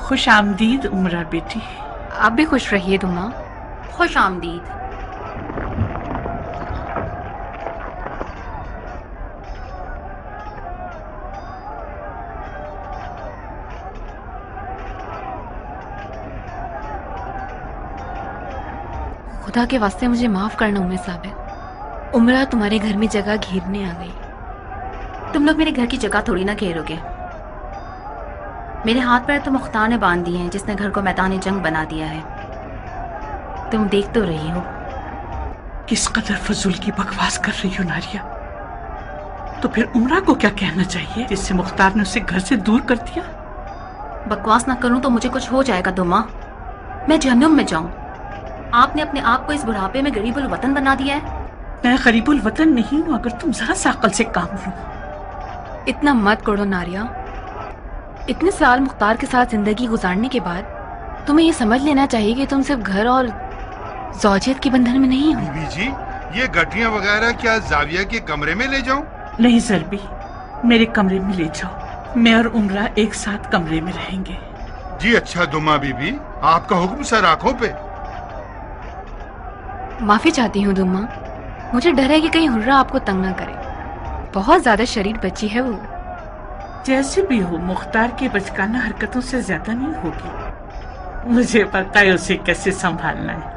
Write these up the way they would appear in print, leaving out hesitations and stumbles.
خوش آمدید عمرہ بیٹی. آپ بھی خوش رہیے دما. خوش آمدید. خدا کے واسطے مجھے معاف کرنا عمر صاحب. عمرہ تمہارے گھر میں جگہ گھیرنے آ گئی. تم لوگ میرے گھر کی جگہ تھوڑی نہ گھیرو گے. میرے ہاتھ پیر تو مختار نے باندھ دیے ہیں جس نے گھر کو میدان جنگ بنا دیا ہے. تم دیکھ تو رہی ہو. کس قدر فضول کی بکواس کر رہی ہو ناریہ. تو پھر عمرہ کو کیا کہنا چاہیے جس سے مختار نے اسے گھر سے دور کر دیا؟ بکواس نہ کروں تو مجھے کچھ ہو جائے گا دما. میں جہنم میں جاؤں. آپ نے اپنے آپ کو اس بڑھاپے میں غریب الوطن بنا دیا ہے. میں غریب الوطن نہیں ہوں اگر تم ذرا سا عقل سے کام لو. اتنا مت کرو ناریہ. اتنے سال مختار کے ساتھ زندگی گزارنے کے بعد تمہیں یہ سمجھ لینا چاہیے کہ تم صرف گھر اور زوجیت کے بندھن میں نہیں ہو. بیوی جی یہ گٹھیاں وغیرہ کیا زاویہ کے کمرے میں لے جاؤں؟ نہیں زربی، میرے کمرے میں لے جاؤ. میں اور عمرہ ایک ساتھ کمرے میں رہیں گے. جی اچھا دما بی بی، آپ کا حکم سر آنکھوں پہ. معافی چاہتی ہوں دما. مجھے ڈر ہے کہ کہیں حرہ آپ کو تنگ نہ کرے. بہت زیادہ شریر بچی ہے وہ. جیسے بھی ہو مختار کی بچکانہ حرکتوں سے زیادہ نہیں ہوگی. مجھے پتا ہے اسے کیسے سنبھالنا ہے.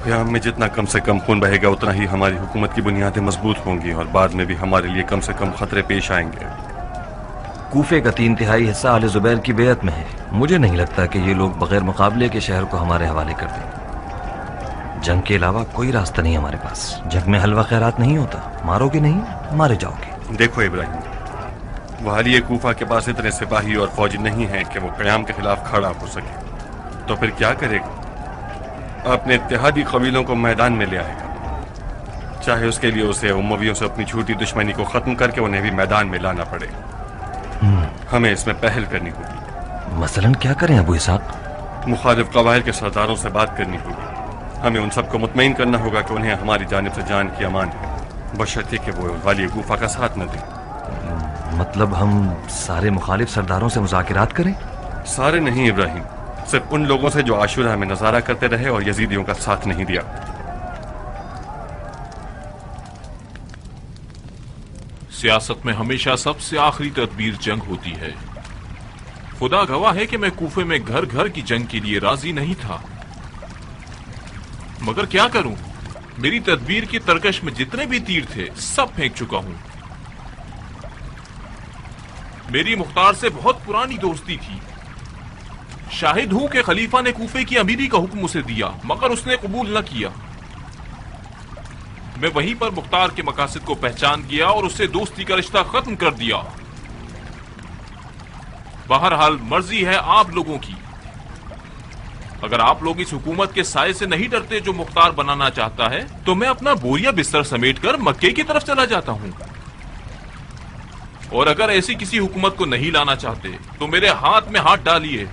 قیام میں جتنا کم سے کم خون بہے گا اتنا ہی ہماری حکومت کی بنیادیں مضبوط ہوں گی اور بعد میں بھی ہمارے لیے کم سے کم خطرے پیش آئیں گے. کوفے کا 3/4 حصہ آل زبیر کی بیعت میں ہے. مجھے نہیں لگتا کہ یہ لوگ بغیر مقابلے کے شہر کو ہمارے حوالے کر دیں. جنگ کے علاوہ کوئی راستہ نہیں ہمارے پاس. جنگ میں حلوہ خیرات نہیں ہوتا. مارو گے نہیں مارے جاؤ گے. دیکھو ابراہیم، والی کوفہ کے پاس اتنے سپاہی اور فوجی نہیں ہیں کہ وہ قیام کے خلاف کھڑا ہو سکے. تو پھر کیا کرے گا؟ اپنے اتحادی قبیلوں کو میدان میں لے آئے گا، چاہے اس کے لیے اسے امویوں سے اپنی جھوٹی دشمنی کو ختم کر کے انہیں بھی میدان میں لانا پڑے. ہمیں اس میں پہل کرنی ہوگی. مثلاً کیا کریں ابو اسحاق؟ مخالف قبائل کے سرداروں سے بات کرنی ہوگی. ہمیں ان سب کو مطمئن کرنا ہوگا کہ انہیں ہماری جانب سے جان کی امان ہے، بشرطے کہ وہ والی کوفہ کا ساتھ نہ دیں. مطلب ہم سارے مخالف سرداروں سے مذاکرات کریں؟ سارے نہیں ابراہیم، صرف ان لوگوں سے جو عاشورہ میں نظارہ کرتے رہے اور یزیدیوں کا ساتھ نہیں دیا. سیاست میں ہمیشہ سب سے آخری تدبیر جنگ ہوتی ہے. خدا گواہ ہے کہ میں کوفے میں گھر گھر کی جنگ کے لیے راضی نہیں تھا، مگر کیا کروں، میری تدبیر کی ترکش میں جتنے بھی تیر تھے سب پھینک چکا ہوں. میری مختار سے بہت پرانی دوستی تھی. شاہد ہوں کہ خلیفہ نے کوفے کی امیری کا حکم اسے دیا مگر اس نے قبول نہ کیا. میں وہیں پر مختار کے مقاصد کو پہچان گیا اور اس سے دوستی کا رشتہ ختم کر دیا. بہرحال مرضی ہے آپ لوگوں کی. اگر آپ لوگ اس حکومت کے سائے سے نہیں ڈرتے جو مختار بنانا چاہتا ہے تو میں اپنا بوریا بستر سمیٹ کر مکے کی طرف چلا جاتا ہوں. और अगर ऐसी किसी हुकूमत को नहीं लाना चाहते तो मेरे हाथ में हाथ डालिए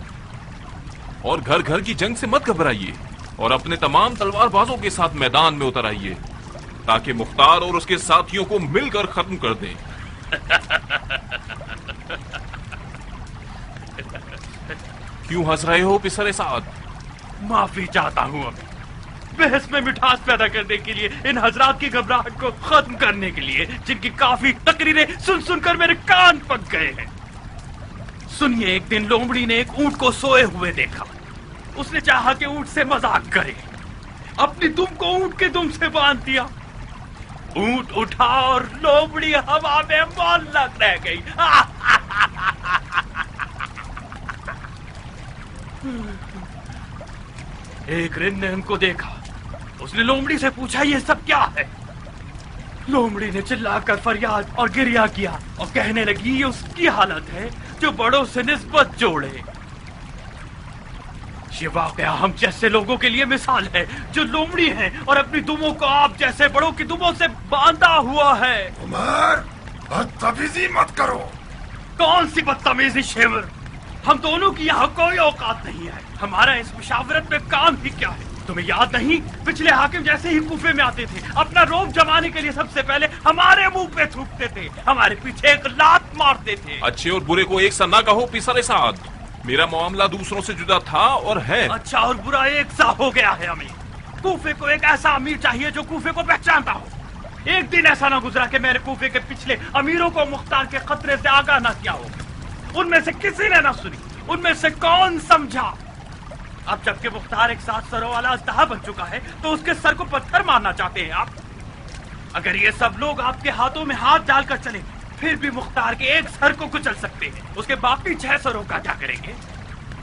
और घर घर की जंग से मत घबराइए और अपने तमाम तलवारबाजों के साथ मैदान में उतर आइए ताकि मुख्तार और उसके साथियों को मिलकर खत्म कर दें। क्यों हंस रहे हो पिसर साद? माफी चाहता हूँ अभी। बहस में मिठास पैदा करने के लिए, इन हजरात की घबराहट को खत्म करने के लिए, जिनकी काफी तकरीरें सुन सुनकर मेरे कान पक गए हैं। सुनिए, एक दिन लोमड़ी ने एक ऊंट को सोए हुए देखा। उसने चाहा कि ऊंट से मजाक करे, अपनी दुम को ऊंट के दुम से बांध दिया। ऊंट उठा और लोमड़ी हवा में मुअल्लक रह गई। एक रिन ने उनको देखा। उसने लोमड़ी से पूछा, ये सब क्या है? लोमड़ी ने चिल्लाकर फरियाद और गिरिया किया और कहने लगी, ये उसकी हालत है जो बड़ों से निस्बत जोड़े। ये वाकया हम जैसे लोगों के लिए मिसाल है जो लोमड़ी हैं और अपनी दुमों को आप जैसे बड़ों की दुमों से बांधा हुआ है। उमर, बदतमीजी मत करो। कौन सी बदतमीजी शेवर? हम दोनों की यहाँ कोई औकात नहीं है। हमारा इस मुशावरत में काम ही क्या है? तुम्हें याद नहीं, पिछले हाकिम जैसे ही कूफे में आते थे, अपना रोब जमाने के लिए सबसे पहले हमारे मुंह पे थूकते थे, हमारे पीछे एक लात मारते थे। अच्छे और बुरे को एक सा ना कहो पिसर साद। मेरा मामला दूसरों से जुदा था और है। अच्छा और बुरा एक सा हो गया है अमीर। कूफे को एक ऐसा अमीर चाहिए जो कूफे को पहचानता हो। एक दिन ऐसा ना गुजरा कि मेरे कूफे के पिछले अमीरों को मुख्तार के खतरे से आगाह न किया हो। उनमें से किसी ने ना सुनी, उनमें से कौन समझा? अब जबकि मुख्तार एक 7 सरों वाला अजदहा बन चुका है तो उसके सर को पत्थर मारना चाहते हैं आप? अगर ये सब लोग आपके हाथों में हाथ डालकर चले फिर भी मुख्तार के एक सर को कुचल सकते हैं, उसके बाकी 6 सरों का क्या करेंगे?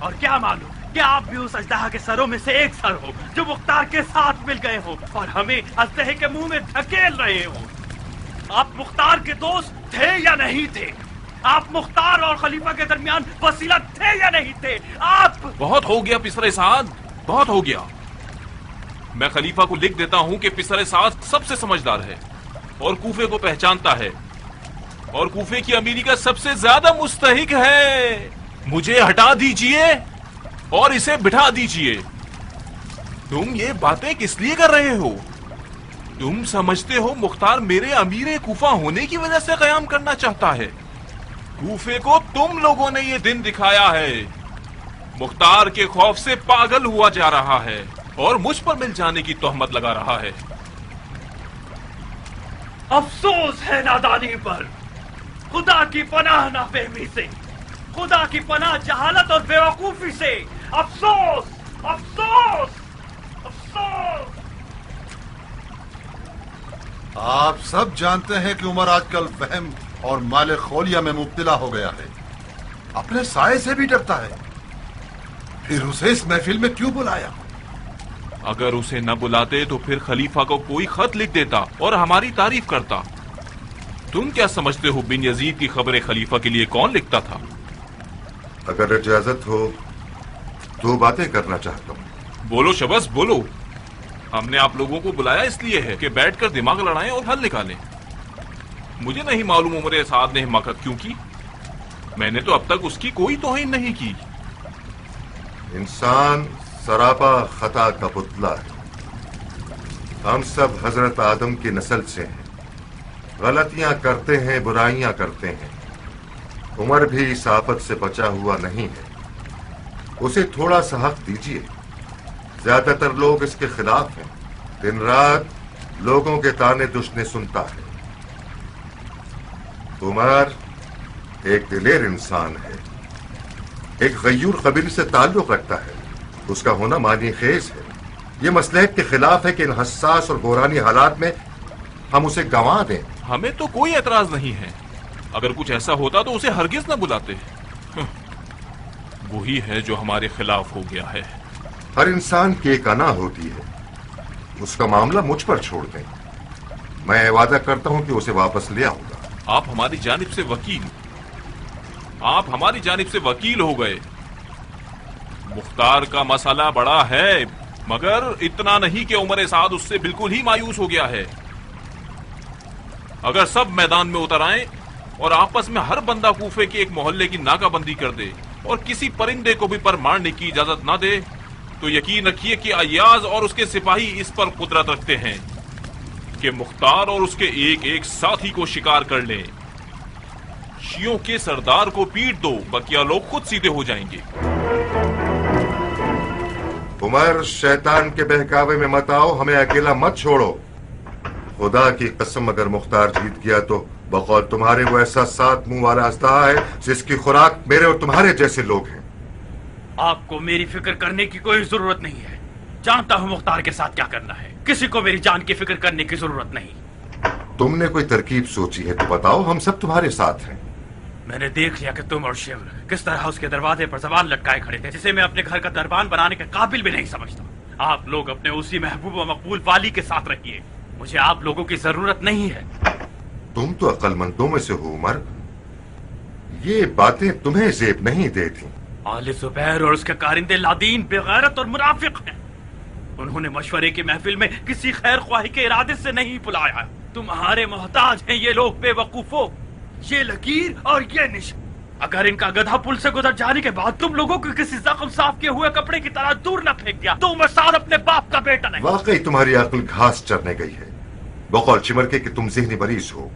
और क्या मालूम कि आप भी उस अजदहा के सरों में से एक सर हो जो मुख्तार के साथ मिल गए हो और हमें अजदहे के मुंह में धकेल रहे हो। आप मुख्तार के दोस्त थे या नहीं थे? आप मुख्तार और खलीफा के दरमियान वसीला थे या नहीं थे? आप बहुत हो गया पिसर साद, बहुत हो गया। मैं खलीफा को लिख देता हूं कि पिसर साद सबसे समझदार है और कूफे को पहचानता है और कूफे की अमीरी का सबसे ज्यादा मुस्तहिक है। मुझे हटा दीजिए और इसे बिठा दीजिए। तुम ये बातें किस लिए कर रहे हो? तुम समझते हो मुख्तार मेरे अमीर कूफा होने की वजह से कयाम करना चाहता है? कूफे को तुम लोगों ने ये दिन दिखाया है। मुख्तार के खौफ से पागल हुआ जा रहा है और मुझ पर मिल जाने की तोहमत लगा रहा है। अफसोस है नादानी पर, खुदा की पनाह नाफहमी से, खुदा की पनाह जहालत और बेवकूफी से। अफसोस, अफसोस, अफसोस। आप सब जानते हैं कि उमर आजकल वहम और माले खोलिया में मुब्तला हो गया है। अपने साये से भी डरता है। फिर उसे इस महफिल में क्यों बुलाया? अगर उसे न बुलाते तो फिर खलीफा को कोई खत लिख देता और हमारी तारीफ करता। तुम क्या समझते हो बिन यजीद की खबरें खलीफा के लिए कौन लिखता था? अगर इजाजत हो दो बातें करना चाहता हूँ। बोलो शबस बोलो। हमने आप लोगों को बुलाया इसलिए है कि बैठकर दिमाग लड़ाएं और हल निकालें। मुझे नहीं मालूम उमर साद ने हिमाकत क्यों की। मैंने तो अब तक उसकी कोई तौहीन नहीं की। इंसान सरापा खता का पुतला है। हम सब हजरत आदम की नस्ल से हैं। गलतियां करते हैं, बुराइयां करते हैं। उमर भी इस आफत से बचा हुआ नहीं है। उसे थोड़ा सा हक दीजिए। ज्यादातर लोग इसके खिलाफ हैं। दिन रात लोगों के ताने दुश्मने सुनता है। उमर एक दिलेर इंसान है, एक गयूर कबीले से ताल्लुक रखता है। उसका होना मानी खेज है। ये मसलहत के खिलाफ है कि इन हसास और बुरानी हालात में हम उसे गंवा दें। हमें तो कोई एतराज नहीं है। अगर कुछ ऐसा होता तो उसे हरगिज न बुलाते। वही है जो हमारे खिलाफ हो गया है। हर इंसान की एक अना होती है। उसका मामला मुझ पर छोड़ दें। मैं वादा करता हूं कि उसे वापस ले आऊंगा। आप हमारी जानिब से वकील हो गए। मुख्तार का मसला बड़ा है, मगर इतना नहीं कि उमर साद उससे बिल्कुल ही मायूस हो गया है। अगर सब मैदान में उतर आए और आपस में हर बंदा कूफे के एक मोहल्ले की नाकाबंदी कर दे और किसी परिंदे को भी पर मारने की इजाजत ना दे, तो यकीन रखिए कि अय्याज और उसके सिपाही इस पर कुदरत रखते हैं कि मुख्तार और उसके एक एक साथी को शिकार कर लें। शियों के सरदार को पीट दो, बकिया लोग खुद सीधे हो जाएंगे। उमर, शैतान के बहकावे में मत आओ, हमें अकेला मत छोड़ो। खुदा की कसम, अगर मुख्तार जीत गया तो बकौल तुम्हारे वो ऐसा 7 मुंह वाला अस्तहा है जिसकी खुराक मेरे और तुम्हारे जैसे लोग हैं। आपको मेरी फिक्र करने की कोई जरूरत नहीं है। जानता हूँ मुख्तार के साथ क्या करना है। किसी को मेरी जान की फिक्र करने की जरूरत नहीं। तुमने कोई तरकीब सोची है तो बताओ, हम सब तुम्हारे साथ हैं। मैंने देख लिया कि तुम और शिवर किस तरह उसके दरवाजे पर जबान लटकाए खड़े थे, जिसे मैं अपने घर का दरबान बनाने के काबिल भी नहीं समझता। आप लोग अपने उसी महबूब व मकबूल वाली के साथ रहिए, मुझे आप लोगों की जरूरत नहीं है। तुम तो अक्लमंदों में से हो उमर, ये बातें तुम्हें जेब नहीं देती। आले जुबैर और उसके कारिंदे लादीन बेगैरत और मुनाफिक हैं। उन्होंने मशवरे की महफिल में किसी खैर ख्वाही के इरादे से नहीं बुलाया। तुम्हारे मोहताज हैं ये लोग बेवकूफो, ये लकीर और ये निश। अगर इनका गधा पुल से गुजर जाने के बाद तुम लोगों को किसी जख्म साफ किए हुए कपड़े की तरह दूर न फेंक दिया तो मैं साथ अपने बाप का बेटा नहीं। वाकई तुम्हारी अक्ल घास चरने गई है, बकौल चिमर के कि तुम ज़हनी मरीज हो।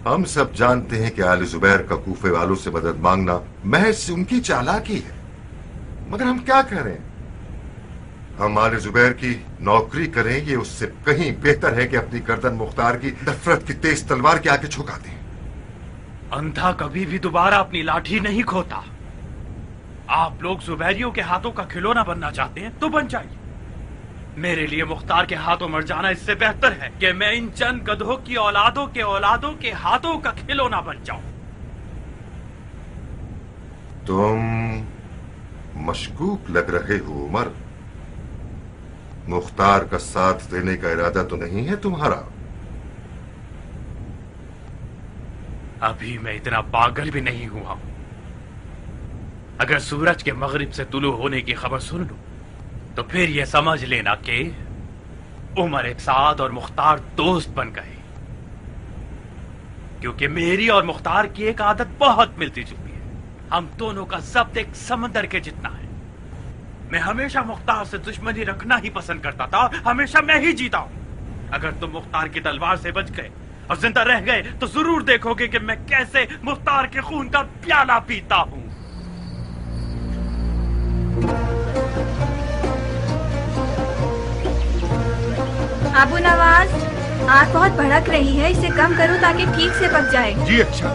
हम सब जानते हैं कि आले जुबैर का कूफे वालों से मदद मांगना महज उनकी चालाकी है, मगर हम क्या करें? हम आले जुबैर की नौकरी करें, ये उससे कहीं बेहतर है कि अपनी गर्दन मुख्तार की नफरत की तेज तलवार के आगे झुका दें। अंधा कभी भी दोबारा अपनी लाठी नहीं खोता। आप लोग जुबैरियों के हाथों का खिलौना बनना चाहते हैं तो बन जाइए। मेरे लिए मुख्तार के हाथों मर जाना इससे बेहतर है कि मैं इन चंद गधों की औलादों के हाथों का खिलौना बन जाऊं। तुम मशकूक लग रहे हो उमर। मुख्तार का साथ देने का इरादा तो नहीं है तुम्हारा? अभी मैं इतना पागल भी नहीं हुआ हूं। अगर सूरज के मगरिब से तुलू होने की खबर सुन लूं तो फिर यह समझ लेना कि उमर एक साद और मुख्तार दोस्त बन गए, क्योंकि मेरी और मुख्तार की एक आदत बहुत मिलती जुलती है। हम दोनों का जब्त एक समंदर के जितना है। मैं हमेशा मुख्तार से दुश्मनी रखना ही पसंद करता था, हमेशा मैं ही जीता हूं। अगर तुम मुख्तार की तलवार से बच गए और जिंदा रह गए तो जरूर देखोगे कि मैं कैसे मुख्तार के खून का प्याला पीता हूं। अबू नवाज, आग बहुत भड़क रही है, इसे कम करो ताकि ठीक से पक जाए। जी अच्छा।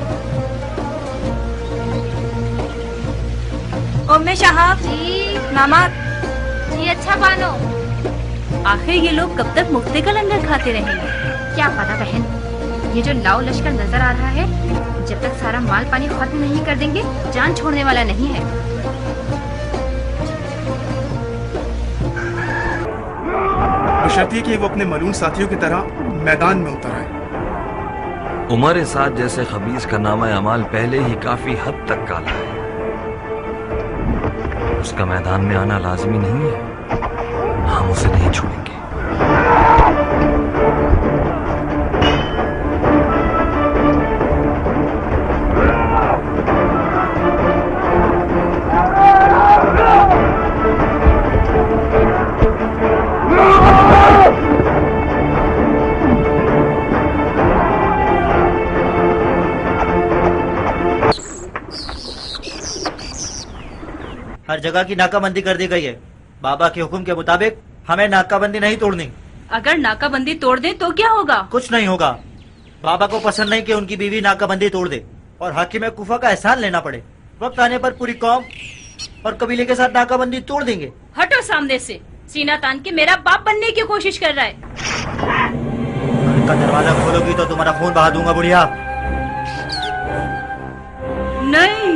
उम्मे शहाब जी नमक। जी अच्छा बानो। आखिर ये लोग कब तक मुफ्ते का लंगर खाते रहेंगे? क्या पता बहन, ये जो लाओ लश्कर नजर आ रहा है, जब तक सारा माल पानी खत्म नहीं कर देंगे जान छोड़ने वाला नहीं है। बशर्ते कि वो अपने मलून साथियों की तरह मैदान में उतर आए। उमर साद जैसे खबीस का नामा अमाल पहले ही काफी हद तक काला है। उसका मैदान में आना लाजमी नहीं है, हम उसे नहीं छोड़ेंगे। हर जगह की नाकाबंदी कर दी गई है। बाबा के हुक्म के मुताबिक हमें नाकाबंदी नहीं तोड़नी। अगर नाकाबंदी तोड़ दे तो क्या होगा? कुछ नहीं होगा। बाबा को पसंद नहीं कि उनकी बीवी नाकाबंदी तोड़ दे और हाकिम कुफा का एहसान लेना पड़े। वक्त आने पर पूरी कौम और कबीले के साथ नाकाबंदी तोड़ देंगे। हटो सामने से, सीना तान के मेरा बाप बनने की कोशिश कर रहा है। घर का दरवाजा खोलोगी तो तुम्हारा खून बहा दूंगा बुढ़िया। नहीं,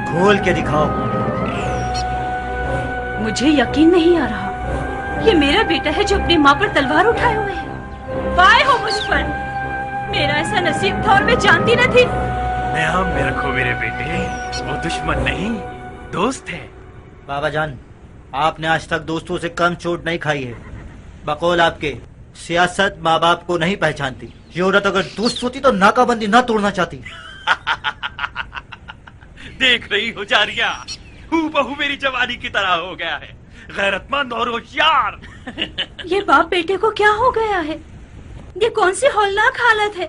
खोल के दिखाओ। मुझे यकीन नहीं आ रहा, ये मेरा बेटा है जो अपनी माँ पर तलवार उठाए हुए है। वाह हो मुझ पर, मेरा ऐसा नसीब था और मैं जानती न थी। ध्यान में रखो मेरे बेटे, वो दुश्मन नहीं दोस्त है। बाबा जान, आपने आज तक दोस्तों से कम चोट नहीं खाई है। बकौल आपके सियासत माँ बाप को नहीं पहचानती, ये औरत अगर दोस्त होती तो नाकाबंदी ना तोड़ना चाहती। देख रही हो जारिया, हूबहू मेरी जवानी की तरह हो गया है, गैरतमंद और होशियार। ये बाप बेटे को क्या हो गया है? ये कौन सी हौलनाक हालत है?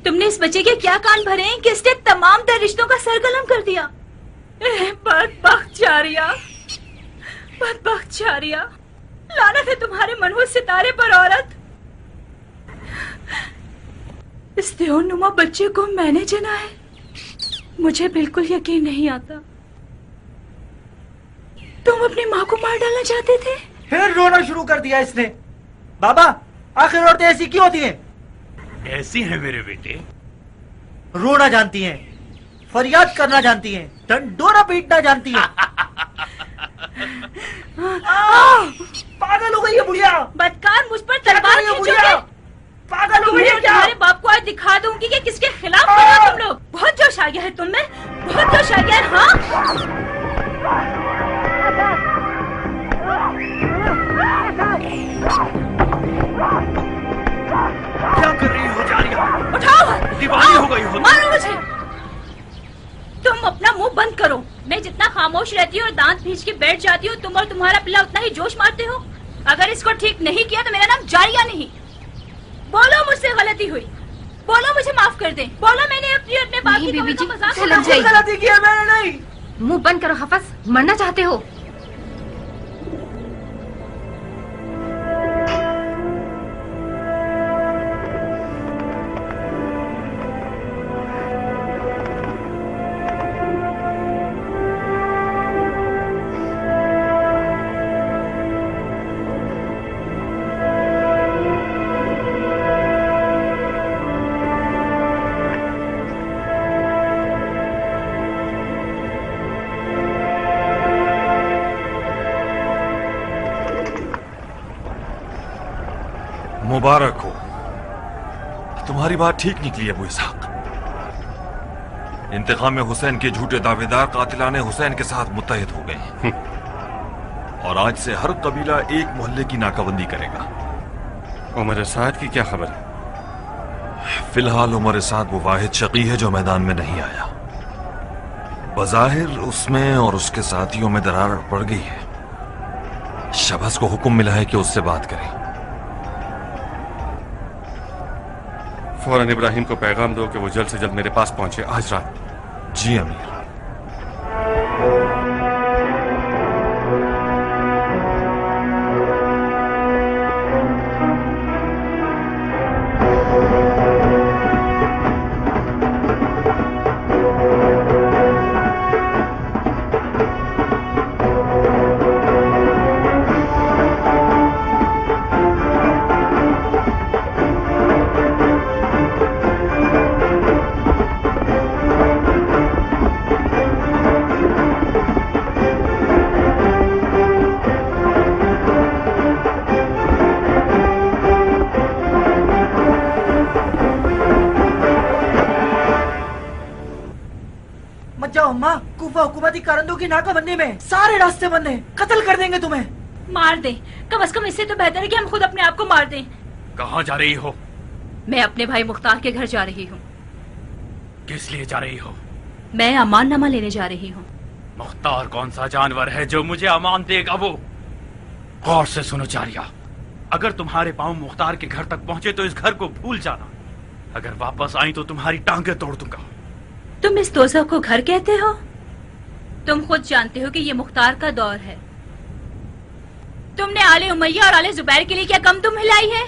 तुमने इस बच्चे के क्या कान भरे हैं कि इसने तमाम तर रिश्तों का सरगलम कर दिया। बदबख्त जारिया, बदबख्त जारिया, लानत है तुम्हारे मनहूस सितारे पर औरत। इस देओनुमा बच्चे को मैंने जना है, मुझे बिल्कुल यकीन नहीं आता। तुम अपनी माँ को मार डालना चाहते थे? फिर रोना शुरू कर दिया इसने। बाबा, आखिर औरतें ऐसी क्यों होती हैं? ऐसी हैं मेरे बेटे। रोना जानती हैं, फरियाद करना जानती हैं, डंडोरा पीटना जानती हैं। पागल हो गई है बुढ़िया। बदकार, मुझ पर तलवार खींचोगे? पागल हो गई है क्या? तुम्हारे बाप को आज दिखा दूंगी कि किसके खिलाफ बना तुम लोग। बहुत जोश आ गया है तुम में, बहुत जोश आ गया है। हाँ, क्या कर रही हो जारिया? उठाओ, दीवानी हो गई हो। मारो मुझे। तुम अपना मुंह बंद करो। मैं जितना खामोश रहती हूँ और दांत भींच के बैठ जाती हूँ, तुम और तुम्हारा पिल्ला उतना ही जोश मारते हो। अगर इसको ठीक नहीं किया तो मेरा नाम जारिया नहीं। बोलो मुझसे गलती हुई, बोलो मुझे माफ कर दें, बोलो मैंने अपने बाप की बीबी जी, मजाक लग जाएगी। गलती की है मैंने नहीं। मुंह बंद करो हफस, मरना चाहते हो? मुबारक हो, तुम्हारी बात ठीक निकली अबू इसहाक। इंतकाम में हुसैन के झूठे दावेदार कातिलाने हुसैन के साथ मुत्तहिद हो गए और आज से हर कबीला एक मोहल्ले की नाकाबंदी करेगा। उमर साद की क्या खबर है? फिलहाल उमर साद वो वाहिद शकी है जो मैदान में नहीं आया। बज़ाहिर उसमें और उसके साथियों में दरार पड़ गई है। शबस को हुक्म मिला है कि उससे बात करें। फौरन इब्राहिम को पैगाम दो कि वो जल्द से जल्द मेरे पास पहुंचे आज रात। जी अमीर। हुकूमती कारंदों की नाकाबंदी में सारे रास्ते बंद हैं, कत्ल कर देंगे तुम्हें। मार दे, कम से कम इससे तो बेहतर है कि हम खुद अपने आप को मार दें। कहाँ जा रही हो? मैं अपने भाई मुख्तार के घर जा रही हूँ। किस लिए जा रही हो? मैं अमाननामा लेने जा रही हूँ। मुख्तार कौन सा जानवर है जो मुझे अमान देगा? वो गौर से सुनो जारिया, अगर तुम्हारे पाँव मुख्तार के घर तक पहुंचे तो इस घर को भूल जाना। अगर वापस आई तो तुम्हारी टांगे तोड़ दूंगा। तुम इस दोज़ख को घर कहते हो? तुम खुद जानते हो कि ये मुख्तार का दौर है। तुमने आले उमैया और आले जुबैर के लिए क्या कम तुम हिलाई है?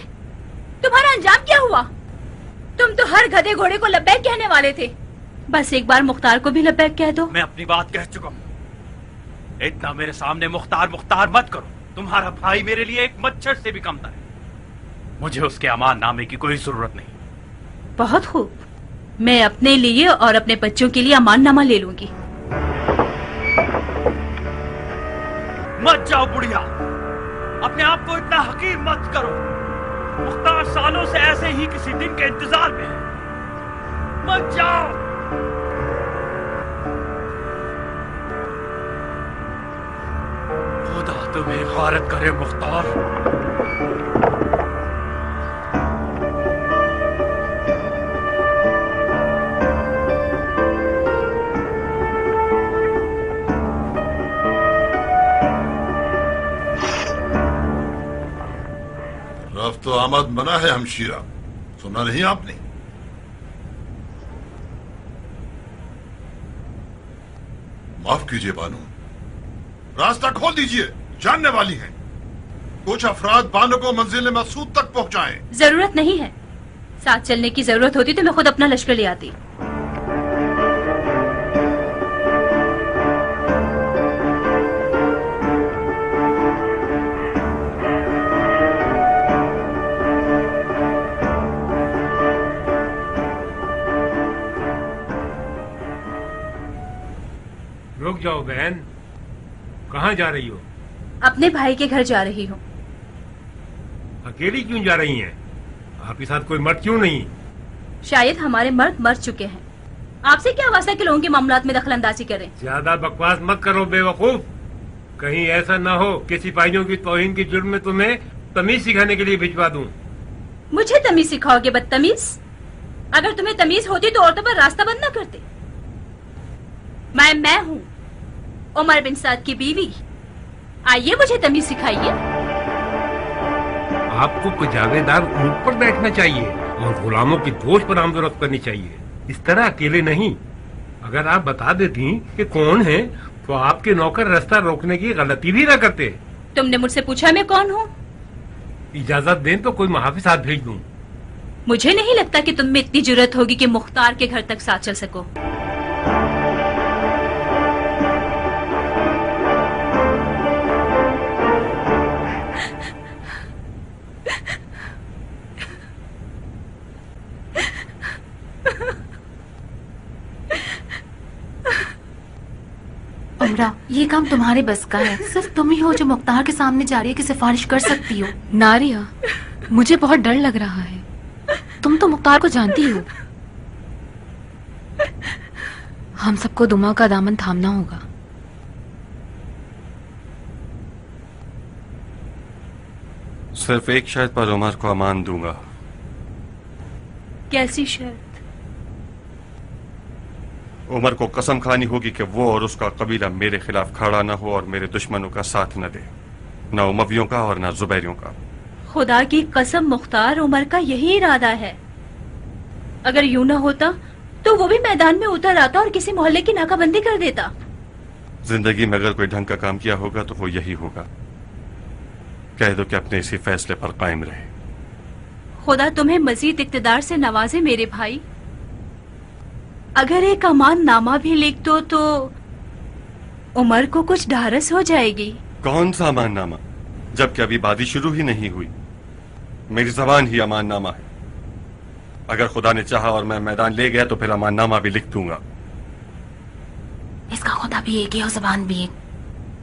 तुम्हारा अंजाम क्या हुआ? तुम तो हर गधे घोड़े को लब्बैक कहने वाले थे। बस एक बार मुख्तार को भी लब्बैक कह दो। मैं अपनी बात कह चुका हूँ। इतना मेरे सामने मुख्तार मुख्तार मत करो। तुम्हारा भाई मेरे लिए एक मच्छर से भी कमतर है। मुझे उसके अमान नामे की कोई जरूरत नहीं। बहुत खूब, मैं अपने लिए और अपने बच्चों के लिए अमाननामा ले लूंगी। मत जाओ बुढ़िया, अपने आप को इतना हकीर मत करो। मुख्तार सालों से ऐसे ही किसी दिन के इंतजार में है। मत जाओ। खुदा तुम्हें गारत करे मुख्तार। رفت و آمد منع ہے ہمشیرہ، سنا نہیں آپ نے؟ معاف کیجئے بانو، راستہ کھول دیجئے، جاننے والی ہیں، کچھ افراد بانو کو منزل مقصود تک پہنچائیں۔ ضرورت نہیں ہے، ساتھ چلنے کی ضرورت ہوتی تو میں خود اپنا لشکر لے آتی۔ رک جاؤ بہن، کہاں جا رہی ہو؟ اپنے بھائی کے گھر جا رہی ہوں۔ اکیلی کیوں جا رہی ہیں؟ آپ کے ساتھ کوئی مرد کیوں نہیں؟ شاید ہمارے مرد مر چکے ہیں، آپ سے کیا واسطہ کہ لوگوں کے معاملات میں دخل اندازی کریں؟ زیادہ بکواس مت کرو بے وقوف، کہیں ایسا نہ ہو کہ سپاہیوں کی توہین کی جرم میں تمہیں تمیز سکھانے کے لیے بھجوا دوں۔ مجھے تمیز سکھاؤ گے بدتمیز؟ اگر تمہیں تمیز ہوتی تو عورتوں پر راستہ بند نہ کرتے۔ میں ہوں عمر بن سعد کی بیوی، آئیے مجھے تمیز سکھائیے۔ آپ کو کجاوے دار اونٹ پر بیٹھنا چاہیے اور غلاموں کی گوشت پر آمد و رفت کرنی چاہیے، اس طرح اکیلے نہیں۔ اگر آپ بتا دیتی کہ کون ہے تو آپ کے نوکر راستہ روکنے کی غلطی بھی نہ کرتے۔ تم نے مجھ سے پوچھا میں کون ہوں؟ اجازت دیں تو کوئی محافظ ساتھ بھیج دوں۔ مجھے نہیں لگتا کہ تم میں اتنی جرت ہوگی کہ مختار کے گھر تک ساتھ چل سکو۔ عمرہ، یہ کام تمہارے بس کا ہے، صرف تم ہی ہو جو مختار کے سامنے جاریہ کی سفارش کر سکتی ہو۔ ناریہ، مجھے بہت ڈر لگ رہا ہے، تم تو مختار کو جانتی ہو۔ ہم سب کو دما کا دامن تھامنا ہوگا۔ صرف ایک شرط پر عمر کو امان دوں گا۔ کیسی شرط؟ عمر کو قسم کھانی ہوگی کہ وہ اور اس کا قبیلہ میرے خلاف کھڑا نہ ہو اور میرے دشمنوں کا ساتھ نہ دے، نہ امویوں کا اور نہ زبیریوں کا۔ خدا کی قسم مختار، عمر کا یہی ارادہ ہے۔ اگر یوں نہ ہوتا تو وہ بھی میدان میں اتر آتا اور کسی محلے کی ناکہ بندی کر دیتا۔ زندگی میں اگر کوئی ڈھنگ کا کام کیا ہوگا تو وہ یہی ہوگا۔ کہہ دو کہ اپنے اسی فیصلے پر قائم رہے۔ خدا تمہیں مزید اقتدار سے نوازے میرے بھائی۔ اگر ایک امان نامہ بھی لکھ دو تو عمر کو کچھ ڈھارس ہو جائے گی۔ کون سا امان نامہ؟ جبکہ ابھی بادی شروع ہی نہیں ہوئی۔ میری زبان ہی امان نامہ ہے۔ اگر خدا نے چاہا اور میں میدان لے گیا تو پھر امان نامہ بھی لکھ دوں گا۔ اس کا خدا بھی ایک ہے اور زبان بھی ایک،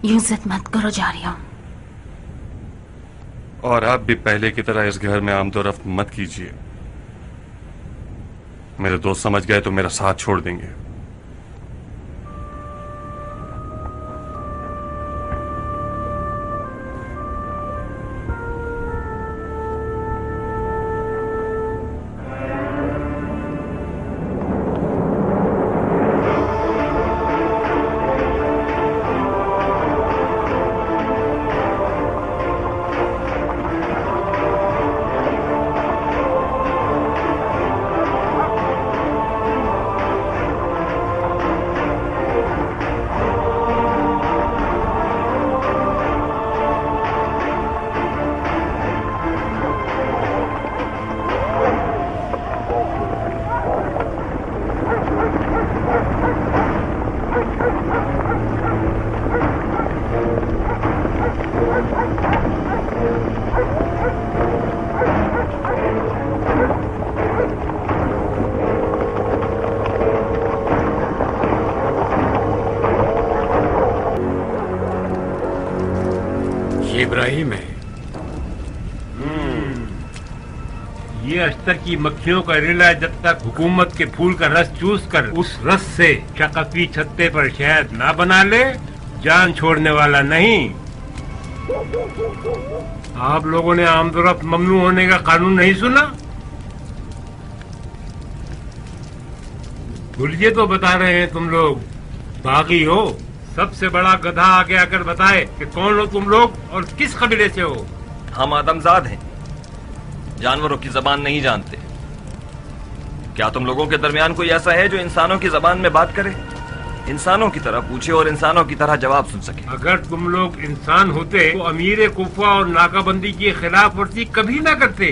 یوں عزت مت کرو جاریہ۔ اور آپ بھی پہلے کی طرح اس گھر میں آمد و رفت مت کیجیے۔ میرے دوست سمجھ گئے تو میرا ساتھ چھوڑ دیں گے۔ ابراہیم ہے، یہ اشتر کی مکھیوں کا ریلا جب تک حکومت کے پھول کا رس چوس کر اس رس سے شقفی چھتے پر شہد نہ بنا لے، جان چھوڑنے والا نہیں۔ آپ لوگوں نے آمد و رفت ممنوع ہونے کا قانون نہیں سنا؟ بھولئے تو بتا رہے ہیں تم لوگ باغی ہو۔ سب سے بڑا گدھا آگے آ کر بتائے کہ کون ہو تم لوگ اور کس قبیلے سے ہو؟ ہم آدمزاد ہیں، जानवरों की जबान नहीं जानते। क्या तुम लोगों के दरमियान कोई ऐसा है जो इंसानों की जबान में बात करे, इंसानों की तरह पूछे और इंसानों की तरह जवाब सुन सके? अगर तुम लोग इंसान होते तो अमीर कुफा और नाकाबंदी की खिलाफ वर्जी कभी ना करते।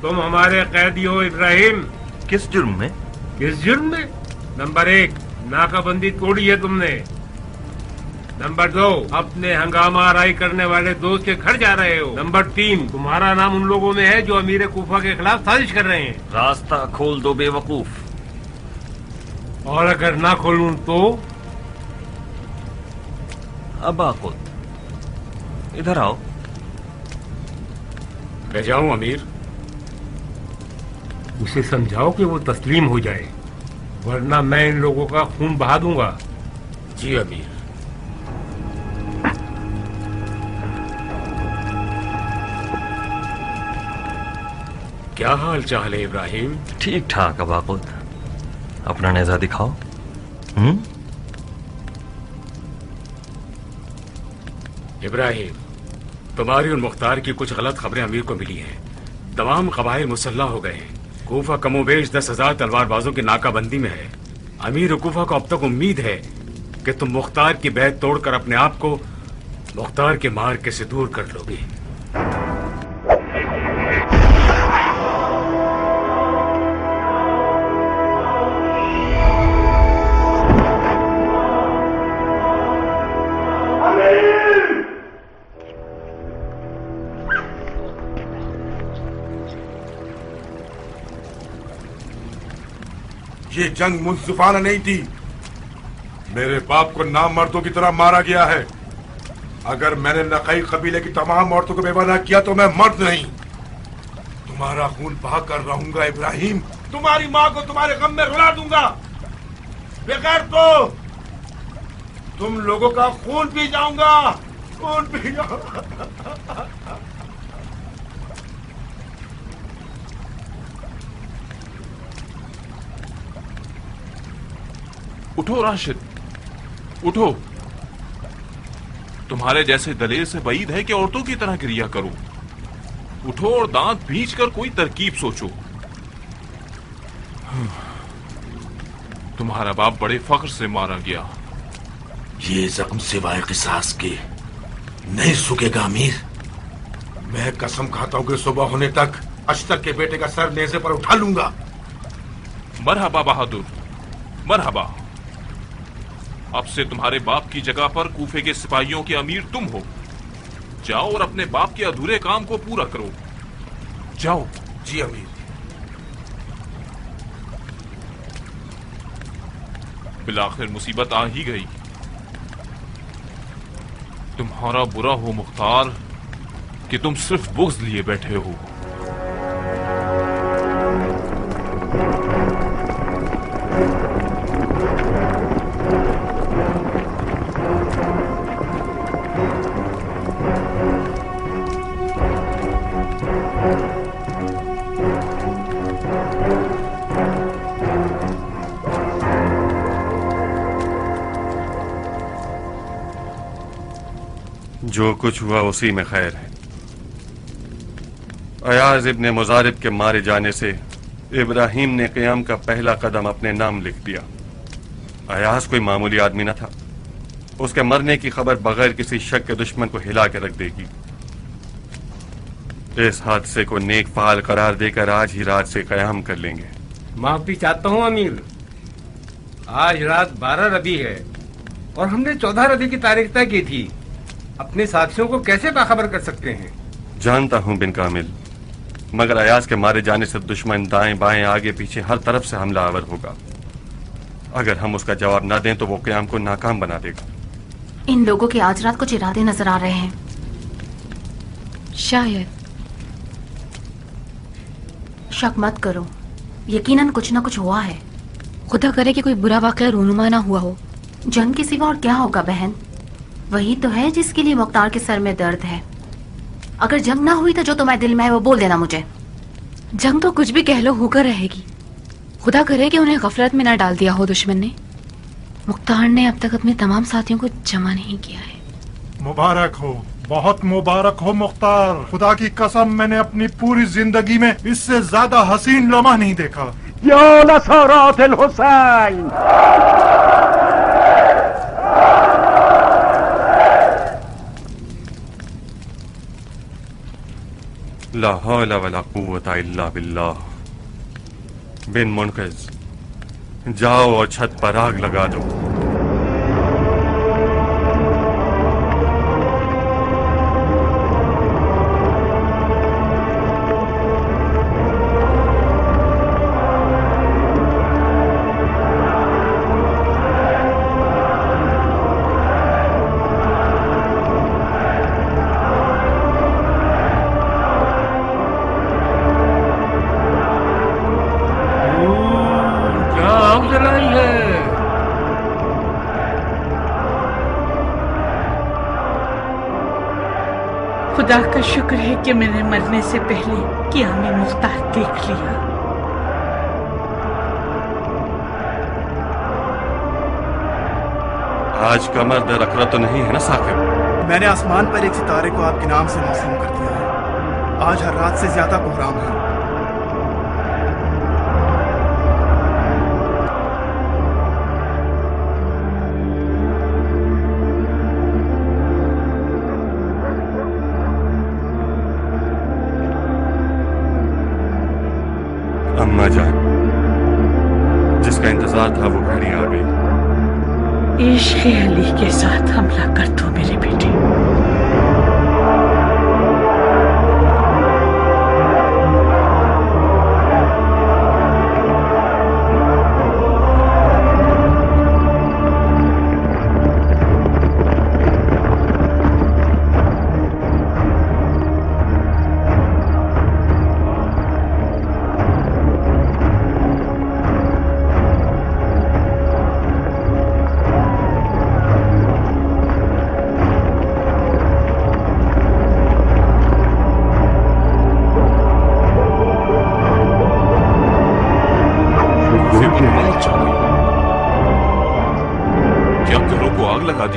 तुम हमारे कैदी हो इब्राहिम। किस जुर्म में? किस जुर्म में? नंबर 1, नाकाबंदी तोड़ी है तुमने। नंबर 2, अपने हंगामा आराई करने वाले दोस्त के घर जा रहे हो। नंबर 3, तुम्हारा नाम उन लोगों में है जो अमीर कुफा के खिलाफ साजिश कर रहे हैं। रास्ता खोल दो बेवकूफ। और अगर ना खोलूं तो? अब खुद इधर आओ। ले जाऊं अमीर? उसे समझाओ कि वो तस्लीम हो जाए, वरना मैं इन लोगों का खून बहा दूंगा। जी अमीर। क्या हाल चाल है इब्राहिम? ठीक ठाक अबाकुत। अपना नेजा दिखाओ। इब्राहिम, तुम्हारी और मुख्तार की कुछ गलत खबरें अमीर को मिली हैं। तमाम कबाइल मुसल्ला हो गए हैं। कूफा कमोबेश 10,000 तलवारबाजों की नाकाबंदी में है। अमीर कूफा को अब तक उम्मीद है कि तुम मुख्तार की बैत तोड़कर अपने आप को मुख्तार के मार्ग से दूर कर लोगे। ये जंग मुंसिफाना नहीं थी। मेरे बाप को नाम मर्दों की तरह मारा गया है। अगर मैंने नकई कबीले की तमाम औरतों को बेवा न किया तो मैं मर्द नहीं। तुम्हारा खून बहा कर रहूंगा इब्राहिम। तुम्हारी माँ को तुम्हारे गम में रुला दूंगा। बगैर तो तुम लोगों का खून पी जाऊंगा। खून पी जाऊंगा। उठो राशिद, उठो। तुम्हारे जैसे दलेर से बईद है कि औरतों की तरह क्रिया करो। उठो और दांत भींच कर कोई तरकीब सोचो। तुम्हारा बाप बड़े फख्र से मारा गया। ये जख्म सिवाय किसास के नहीं सूखेगा अमीर। मैं कसम खाता हूं कि सुबह होने तक अशतक के बेटे का सर नेज़े पर उठा लूंगा। मरहबा बहादुर, मरहबा। अब से तुम्हारे बाप की जगह पर कूफे के सिपाहियों के अमीर तुम हो। जाओ और अपने बाप के अधूरे काम को पूरा करो। जाओ। जी अमीर। बिलाखिर मुसीबत आ ही गई। तुम्हारा बुरा हो मुख्तार कि तुम सिर्फ बुग़्ज़ लिए बैठे हो। जो कुछ हुआ उसी में खैर है। अयाज इब्ने मुजारिब के मारे जाने से इब्राहिम ने क़याम का पहला कदम अपने नाम लिख दिया। अयाज कोई मामूली आदमी न था। उसके मरने की खबर बगैर किसी शक के दुश्मन को हिला के रख देगी। इस हादसे को नेक फाल करार देकर आज ही रात से क़याम कर लेंगे। माफी चाहता हूँ अमीर। आज रात 12 रबी है और हमने 14 रबी की तारीख तय की थी। अपने साथियों को कैसे बाखबर कर सकते हैं? जानता हूं बिन कामिल, मगर अयाज के मारे जाने से दुश्मन दाएं बाएं आगे पीछे हर तरफ से हमला आवर होगा। अगर हम उसका जवाब न दें तो वो क़याम को नाकाम बना देगा। इन लोगों के आज रात कुछ इरादे नजर आ रहे हैं। शायद। शक मत करो, यकीनन कुछ ना कुछ हुआ है। खुदा करे कि कोई बुरा वाक़या रूनुमा ना हुआ हो। जंग के सिवा और क्या होगा बहन? वही तो है जिसके लिए मुख्तार के सर में दर्द है। अगर जंग ना हुई तो जो तुम्हारे दिल में है वो बोल देना मुझे। जंग तो कुछ भी कह लो होकर रहेगी। खुदा करे कि उन्हें गफलत में ना डाल दिया हो दुश्मन ने। मुख्तार ने अब तक अपने तमाम साथियों को जमा नहीं किया है। मुबारक हो। बहुत मुबारक हो मुख्तार। खुदा की कसम मैंने अपनी पूरी जिंदगी में इससे ज्यादा हसीन लम्हा नहीं देखा। या नसरात अल हुसैन। ला हौला वला कुव्वता इल्ला बिल्लाह। बिन मुनक़िज़, जाओ और छत पर आग लगा दो। खुदा का शुक्र है कि मैंने मरने से पहले क़ियाम मुख्तार देख लिया। आज कमर दर अकरा तो नहीं है ना साकिब? मैंने आसमान पर एक सितारे को आपके नाम से मौसूम कर दिया है। आज हर रात से ज्यादा कोहराम है। अम्मा जान, जिसका इंतजार था वो घड़ी आ गई। इश्क़ अली के साथ हमला कर दो मेरे बेटे।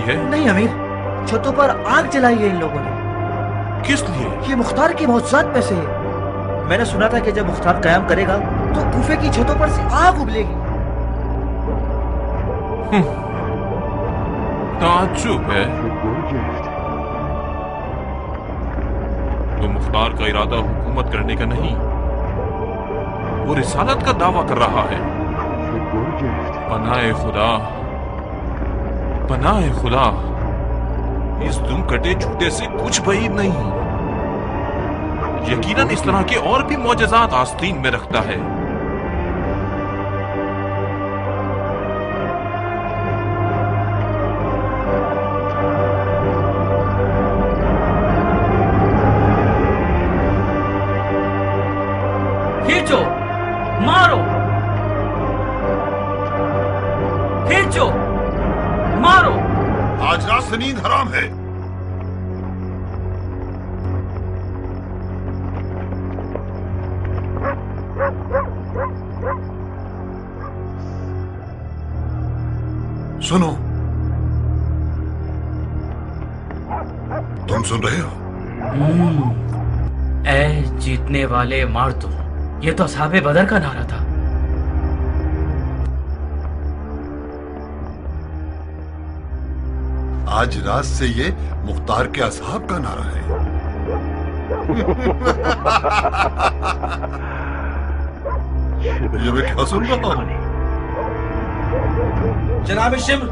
नहीं अमीर, छतों पर आग जलाई है इन लोगों ने। किस लिए? ये मुख्तार की मौजूदात में से है। मैंने सुना था कि जब मुख्तार कयाम करेगा तो कूफे की छतों पर से आग उबलेगी। ताज्जुब है। तो मुख्तार का इरादा हुकूमत करने का नहीं, वो रिसालत का दावा कर रहा है। पनाए खुदा, पनाए खुदा, इस दुम कटे झूठे से कुछ بعید नहीं। यकीनन इस तरह के और भी मौजज़ात आस्तीन में रखता है। खींचो, मारो, खींचो, मारो। आज रात से नींद हराम है। सुनो, तुम सुन रहे हो? ऐ जीतने वाले मार दो, ये तो असहाबे बदर का नारा था। आज रात से ये मुख्तार के असहाब का नारा है। ये मैं क्या सुन रहा हूँ? जनाब शिम्र,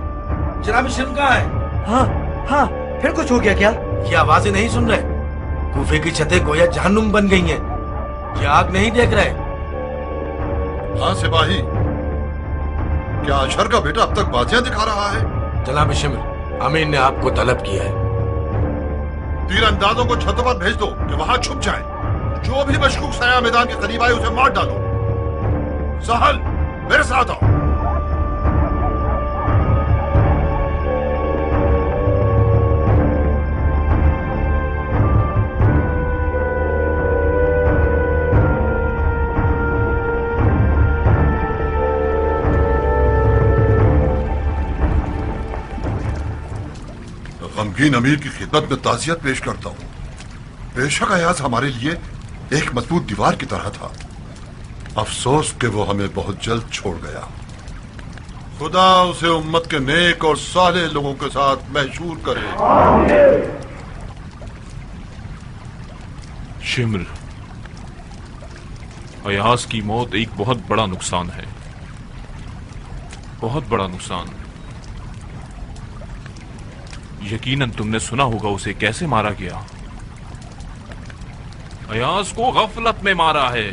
जनाब शिम्र कहाँ है? हाँ हाँ, फिर कुछ हो गया क्या? ये आवाजें नहीं सुन रहे? कूफे की छतें गोया जहन्नुम बन गई हैं। ये आग नहीं देख रहे? हाँ सिपाही, क्या अशर का बेटा अब तक बाजियां दिखा रहा है? जनाब शिम्र, अमीर ने आपको तलब किया है। तीरंदाजों को छतों पर भेज दो कि वहां छुप जाएं। जो भी मशकूक साया मैदान के करीब आए उसे मार डालो। सहल, मेरे साथ आओ। गमगीन अमीर की खिदमत में ताज़ियत पेश करता हूँ। बेशक अयाज हमारे लिए एक मजबूत दीवार की तरह था। अफसोस कि वो हमें बहुत जल्द छोड़ गया। खुदा उसे उम्मत के नेक और साले लोगों के साथ महशूर करे। शिम्र, अयाज की मौत एक बहुत बड़ा नुकसान है, बहुत बड़ा नुकसान। यकीनन तुमने सुना होगा उसे कैसे मारा गया। अयाज को गफलत में मारा है,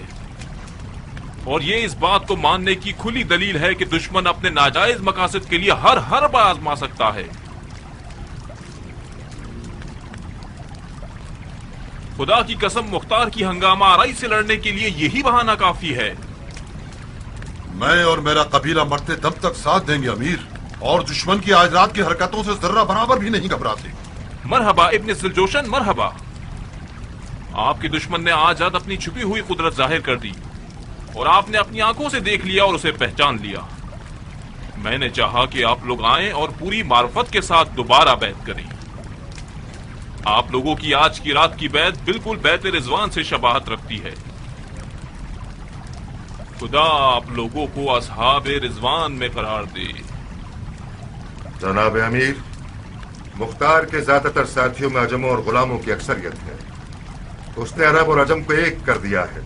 और ये इस बात को मानने की खुली दलील है कि दुश्मन अपने नाजायज मकासद के लिए हर हरबा आजमा सकता है। खुदा की कसम, मुख्तार की हंगामा आराई से लड़ने के लिए यही बहाना काफी है। मैं और मेरा कबीला मरते दम तक साथ देंगे अमीर, और दुश्मन की आज रात की हरकतों से जर्रा बराबर भी नहीं घबराते। मरहबा इब्न जिलजोशन, मरहबा। आपके दुश्मन ने आज रात अपनी छुपी हुई कुदरत जाहिर कर दी, और आपने अपनी आंखों से देख लिया और उसे पहचान लिया। मैंने चाहा कि आप लोग आएं और पूरी मार्फत के साथ दोबारा बैत करें। आप लोगों की आज की रात की बैत बिल्कुल बैत रिजवान से शबाहत रखती है। खुदा आप लोगों को असहाब रिजवान में करार दे। जनाब अमीर, मुख्तार के ज्यादातर साथियों में अजमों और गुलामों की अक्सरियत है। उसने अरब और अजम को एक कर दिया है,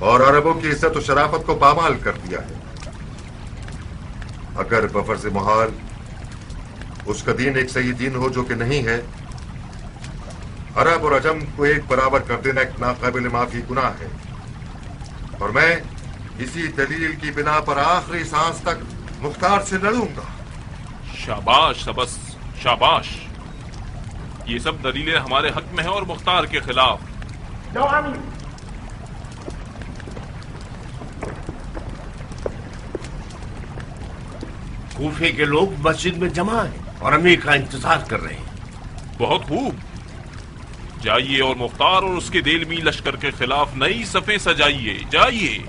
और अरबों की इज्जत और शराफत को पामाल कर दिया है। अगर बफर्ज मुहाल उसका दीन एक सही दीन हो जो कि नहीं है, अरब और अजम को एक बराबर कर देना एक नाकाबिल माफी गुनाह है। और मैं इसी दलील की बिना पर आखिरी सांस तक मुख्तार से लड़ूंगा। शाबाश सबस, शाबाश। ये सब दलीलें हमारे हक में है और मुख्तार के खिलाफ। कूफे के लोग मस्जिद में जमा हैं और अमीर का इंतजार कर रहे हैं। बहुत खूब, जाइए और मुख्तार और उसके देलमी लश्कर के खिलाफ नई सफें सजाइए। जाइए।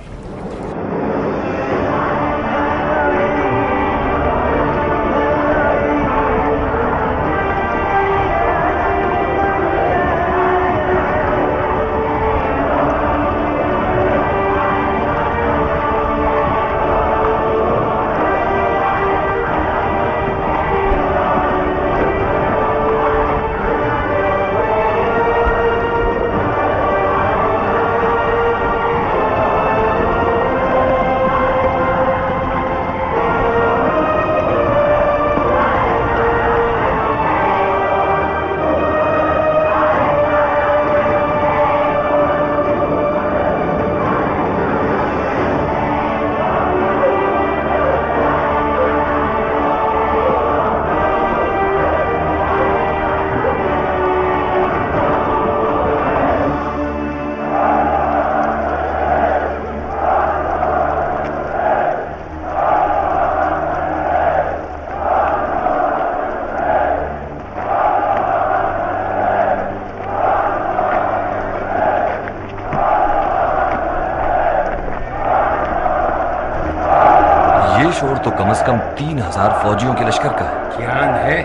शोर तो कम से कम 3000 फौजियों के लश्कर का है। ज्ञान है,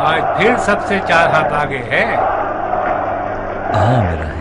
आज फिर सबसे 4 हाथ आगे है। हाँ मेरा है।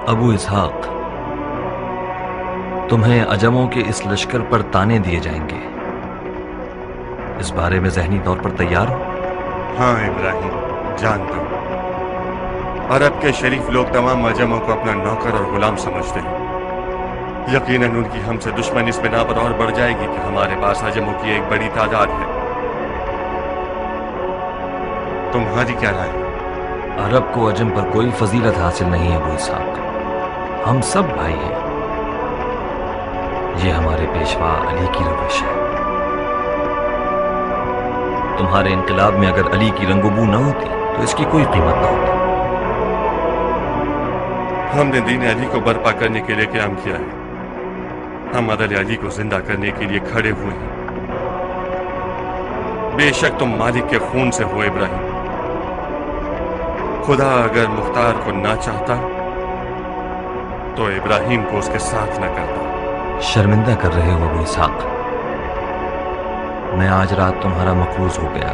अबू इसहाक, तुम्हें अजमों के इस लश्कर पर ताने दिए जाएंगे। इस बारे में ज़हनी तौर पर तैयार हो? हाँ इब्राहिम, जानता हूं। अरब के शरीफ लोग तमाम अजमों को अपना नौकर और गुलाम समझते हैं। यकीनन उनकी हमसे दुश्मनी इस बिना पर और बढ़ जाएगी कि हमारे पास अजमों की एक बड़ी तादाद है। तुम्हारी क्या राय? अरब को अजम पर कोई फजीलत हासिल नहीं है अबू इसहाक। हम सब भाई हैं। ये हमारे पेशवा अली की रविश है। तुम्हारे इनकलाब में अगर अली की रंगोबू न होती तो इसकी कोई कीमत न होती। हमने दीन अली को बर्पा करने के लिए क़याम किया है। हम अदल अली को जिंदा करने के लिए खड़े हुए हैं। बेशक तुम मालिक के खून से हो इब्राहिम। खुदा अगर मुख्तार को ना चाहता तो इब्राहिम को उसके साथ न करता। शर्मिंदा कर रहे हो अबू इसहाक। मैं आज रात तुम्हारा मकरूज हो गया।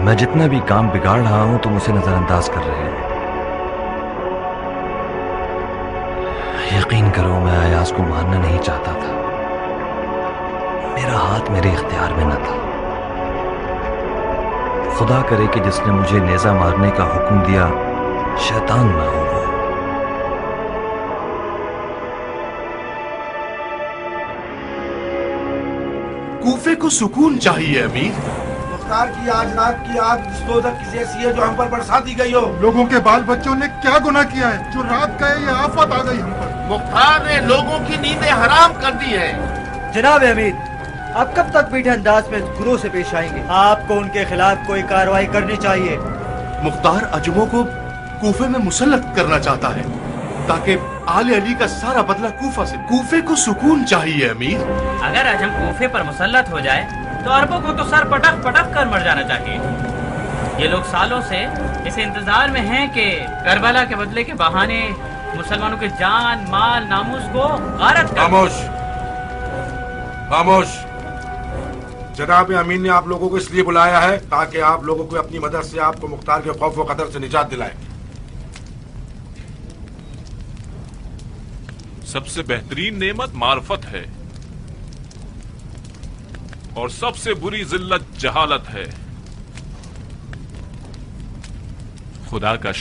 मैं जितना भी काम बिगाड़ रहा हूं तुम उसे नजरअंदाज कर रहे हो। यकीन करो मैं अयाज को मारना नहीं चाहता था। मेरा हाथ मेरे इख्तियार में न था। खुदा करे कि जिसने मुझे नेजा मारने का हुक्म दिया शैतान ना हो वो। कूफे को सुकून चाहिए अमीर। मुख्तार की आज रात की आग दोज़ख की जैसी है जो हम पर बरसा दी गई हो। लोगों के बाल बच्चों ने क्या गुनाह किया है जो रात का ये आफत आ गई हम पर? मुख्तार ने लोगों की नींदें हराम कर दी है। जनाब अमीर, आप कब तक मीठे अंदाज में गुरों से पेश आएंगे? आपको उनके खिलाफ कोई कार्रवाई करनी चाहिए। मुख्तार अजमों को कूफे में मुसल्लत करना चाहता है ताकि आले अली का सारा बदला कूफा से। कूफे को सुकून चाहिए अमीर। अगर अजम कूफे पर मुसल्लत हो जाए तो अरबों को तो सर पटक पटक कर मर जाना चाहिए। ये लोग सालों से इस इंतजार में हैं कि करबला के बदले के बहाने मुसलमानों के जान माल नामूस को गारत कर। खामोश खामोश। जनाब अमीन ने आप लोगों को इसलिए बुलाया है ताकि आप लोगों को अपनी मदद से आपको मुख्तार के खौफ व खतर से निजात दिलाए। सबसे बेहतरीन नेमत मार्फत है और सबसे बुरी जिल्लत जहालत है। खुदा का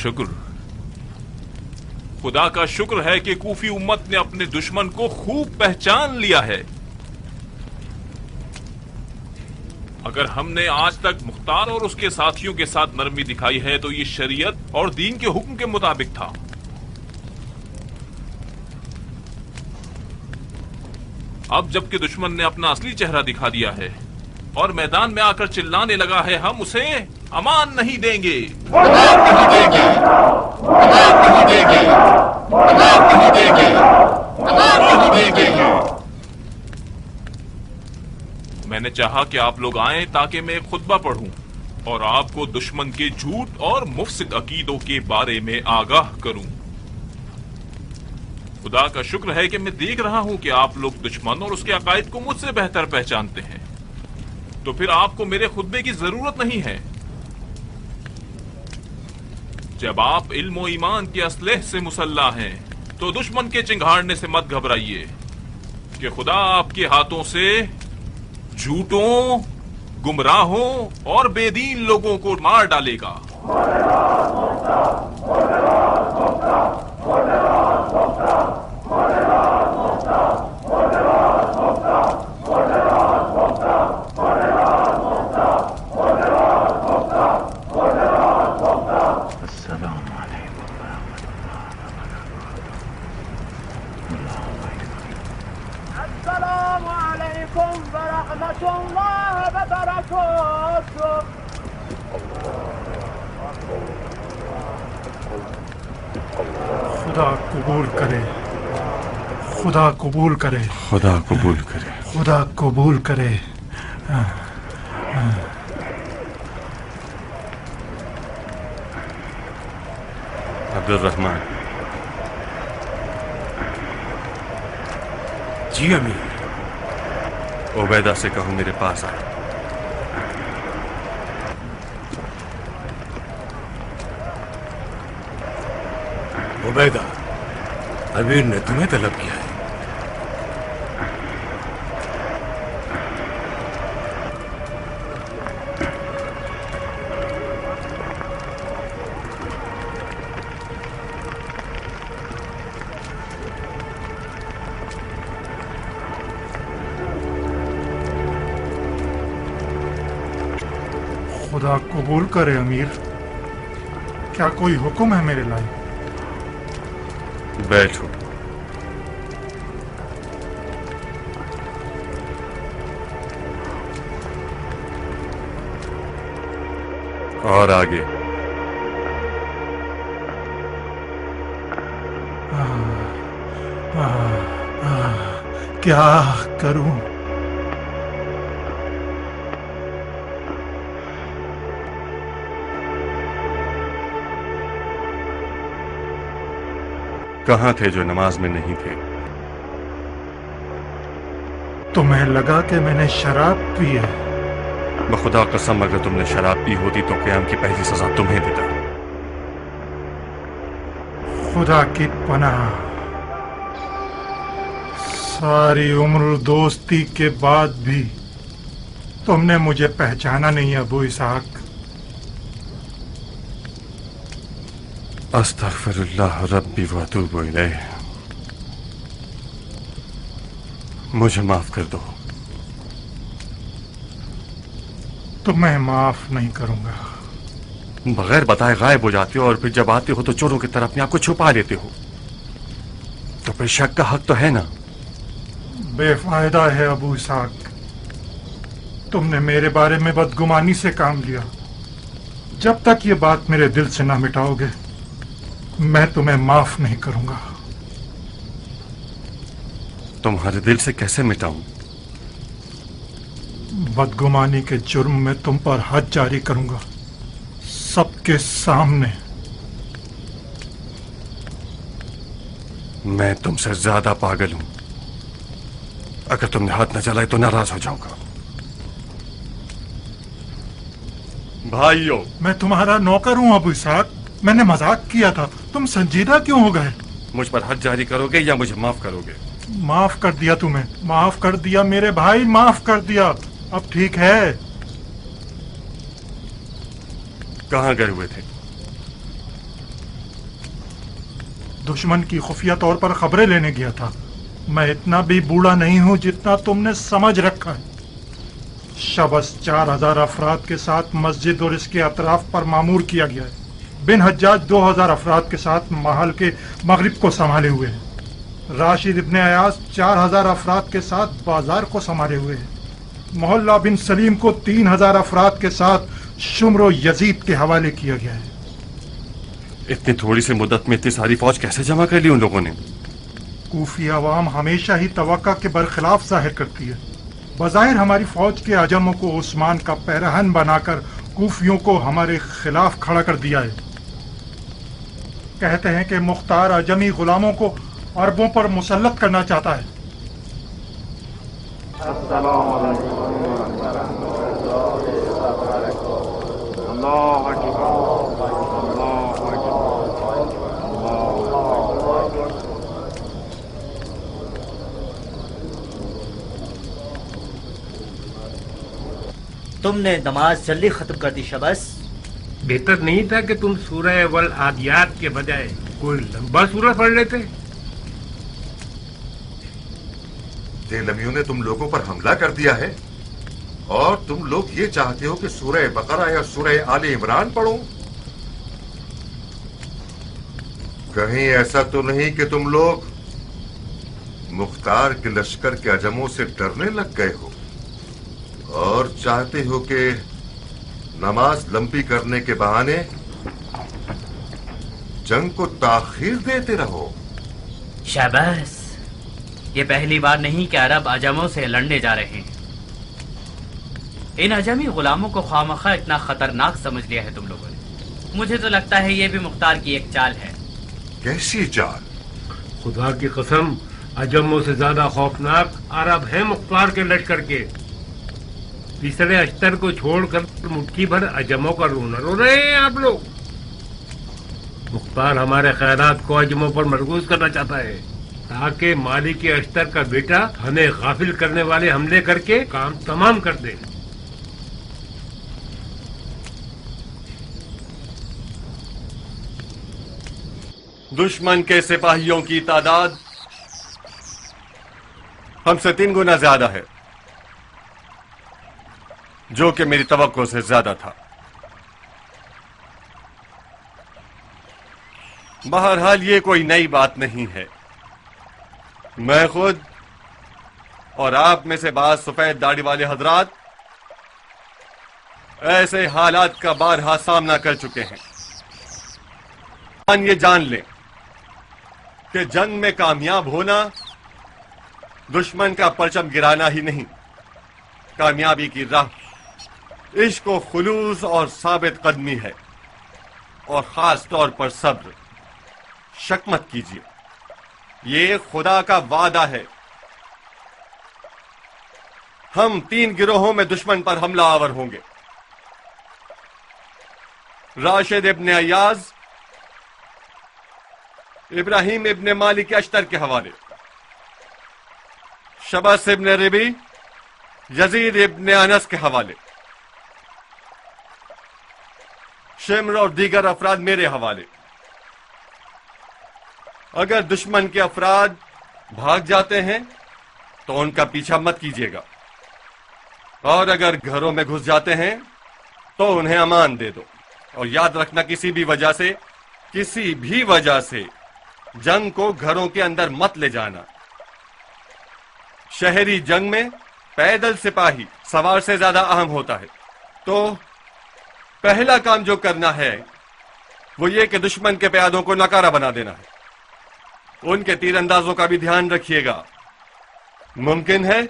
शुक्र है कि कूफी उम्मत ने अपने दुश्मन को खूब पहचान लिया है। अगर हमने आज तक मुख्तार और उसके साथियों के साथ नरमी दिखाई है तो ये शरीयत और दीन के हुक्म के मुताबिक था। अब जबकि दुश्मन ने अपना असली चेहरा दिखा दिया है और मैदान में आकर चिल्लाने लगा है, हम उसे अमान नहीं देंगे। मैंने चाहा कि आप लोग आएं ताकि मैं एक खुतबा पढ़ूं और आपको दुश्मन के झूठ और मुफसिद अकीदों के बारे में आगाह करूं। खुदा का शुक्र है कि मैं देख रहा हूं कि आप लोग दुश्मन और उसके अकायद को मुझसे बेहतर पहचानते हैं, तो फिर आपको मेरे खुतबे की जरूरत नहीं है। जब आप इल्म और ईमान के असलह से मुसल्लाह हैं तो दुश्मन के चिंगाड़ने से मत घबराइए कि खुदा आपके हाथों से झूठों, गुमराहों और बेदीन लोगों को मार डालेगा। खुदा कबूल करे, खुदा कबूल करे, खुदा कबूल करे, खुदा कबूल करे। अब्दुल रहमान। जी अमीर। उबैदा से कहो मेरे पास आए। उबैदा, अमीर ने तुम्हें तलब किया है। खुदा कबूल करे अमीर। क्या कोई हुक्म है मेरे लायक? बैठो। और आगे। क्या करूं? कहाँ थे जो नमाज में नहीं थे? तुम्हें लगा कि मैंने शराब पी है? बखुदा कसम अगर तुमने शराब पी होती तो क़याम की पहली सजा तुम्हें देता। खुदा की पनाह, सारी उम्र दोस्ती के बाद भी तुमने मुझे पहचाना नहीं अबू इसहाक। अस्तगफिरुल्लाह रब्बी व अतूबु इलैह। मुझे माफ कर दो। तुम्हें माफ नहीं करूंगा। बगैर बताए गायब हो जाते हो और फिर जब आते हो तो चोरों की तरह अपने आप को छुपा लेते हो। तो फिर शक का हक तो है ना? बेफायदा है अबू इसहाक, तुमने मेरे बारे में बदगुमानी से काम लिया। जब तक ये बात मेरे दिल से ना मिटाओगे मैं तुम्हें माफ नहीं करूंगा। तुम्हारे दिल से कैसे मिटाऊं? बदगुमानी के जुर्म में तुम पर हद जारी करूंगा, सबके सामने। मैं तुमसे ज्यादा पागल हूं। अगर तुमने हाथ न चलाए तो नाराज हो जाऊंगा। भाइयों, मैं तुम्हारा नौकर हूं अबू इसहाक। मैंने मजाक किया था, तुम संजीदा क्यों हो गए? मुझ पर हद जारी करोगे या मुझे माफ करोगे? माफ कर दिया तुम्हें, माफ कर दिया मेरे भाई, माफ कर दिया। अब ठीक है। कहां गए हुए थे? दुश्मन की खुफिया तौर पर खबरें लेने गया था। मैं इतना भी बूढ़ा नहीं हूं जितना तुमने समझ रखा है। शबस 4000 अफराद के साथ मस्जिद और इसके अतराफ पर मामूर किया गया है। बिन हज्जाज 2000 अफराद के साथ महल के मगरिब को संभाले हुए हैं। राशिद इब्ने अयास 4000 अफराद के साथ बाजार को संभाले हुए हैं। मोहल्ला बिन सलीम को 3000 अफराद के साथ शुम्र यजीद के हवाले किया गया है। इतनी थोड़ी सी मुद्दत में इतनी सारी फौज कैसे जमा कर ली उन लोगों ने? कूफी अवाम हमेशा ही तवक्का के बरखिलाफ जाहिर करती है। बज़ाहिर हमारी फौज के अजमों को उस्मान का पैरहन बनाकर कूफियों को हमारे खिलाफ खड़ा कर दिया है। कहते हैं कि मुख्तार अजमी गुलामों को अरबों पर मुसल्लत करना चाहता है। तुमने नमाज जल्दी खत्म कर दी शबस। बेहतर नहीं था कि तुम सूरह वल आदियात के बजाय कोई लंबा सूरह पढ़ लेते? तेलमियों ने तुम लोगों पर हमला कर दिया है और तुम लोग ये चाहते हो कि सूरह बकरा या सूरह आले इमरान पढ़ो? कहीं ऐसा तो नहीं कि तुम लोग मुख्तार के लश्कर के अजमों से डरने लग गए हो और चाहते हो कि नमाज लंबी करने के बहाने जंग को ताखीर देते रहो? शाबाश, ये पहली बार नहीं कि अरब अजमों से लड़ने जा रहे हैं। इन अजमी गुलामों को खामखा इतना खतरनाक समझ लिया है तुम लोगों ने। मुझे तो लगता है ये भी मुख्तार की एक चाल है। कैसी चाल? खुदा की कसम, अजमों से ज्यादा खौफनाक अरब हैं मुख्तार के लश्कर के। तीसरे अख्तर को छोड़कर मुट्ठी भर अजमों का रोना रो रहे हैं आप लोग। मुख्तार हमारे ख्यालात को अजमों पर मरकूज करना चाहता है ताकि मालिक के अख्तर का बेटा हमें गाफिल करने वाले हमले करके काम तमाम कर दे। दुश्मन के सिपाहियों की तादाद हमसे 3 गुना ज्यादा है, जो कि मेरी तवक्को से ज्यादा था। बहरहाल ये कोई नई बात नहीं है। मैं खुद और आप में से बाज सफेद दाढ़ी वाले हजरात ऐसे हालात का बारहा सामना कर चुके हैं। ये जान लें कि जंग में कामयाब होना दुश्मन का परचम गिराना ही नहीं, कामयाबी की राह इश्क व खुलूस और साबित कदमी है, और खास तौर पर सब्र। शक मत कीजिए, ये खुदा का वादा है। हम 3 गिरोहों में दुश्मन पर हमला आवर होंगे। राशिद इब्न अय्याज इब्राहिम इब्न मालिक अश्तर के हवाले, शबस इब्न रिबी यजीद इब्न अनस के हवाले, शिम्र और दीगर अफराद मेरे हवाले। अगर दुश्मन के अफराद भाग जाते हैं तो उनका पीछा मत कीजिएगा, और अगर घरों में घुस जाते हैं तो उन्हें अमान दे दो। और याद रखना, किसी भी वजह से जंग को घरों के अंदर मत ले जाना। शहरी जंग में पैदल सिपाही सवार से ज्यादा अहम होता है। तो पहला काम जो करना है वो ये कि दुश्मन के प्यादों को नकारा बना देना है। उनके तीरंदाजों का भी ध्यान रखिएगा। मुमकिन है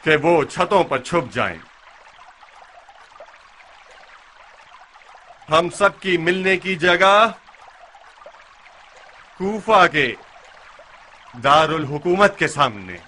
कि वो छतों पर छुप जाएं। हम सब की मिलने की जगह कूफा के दारुल हुकूमत के सामने।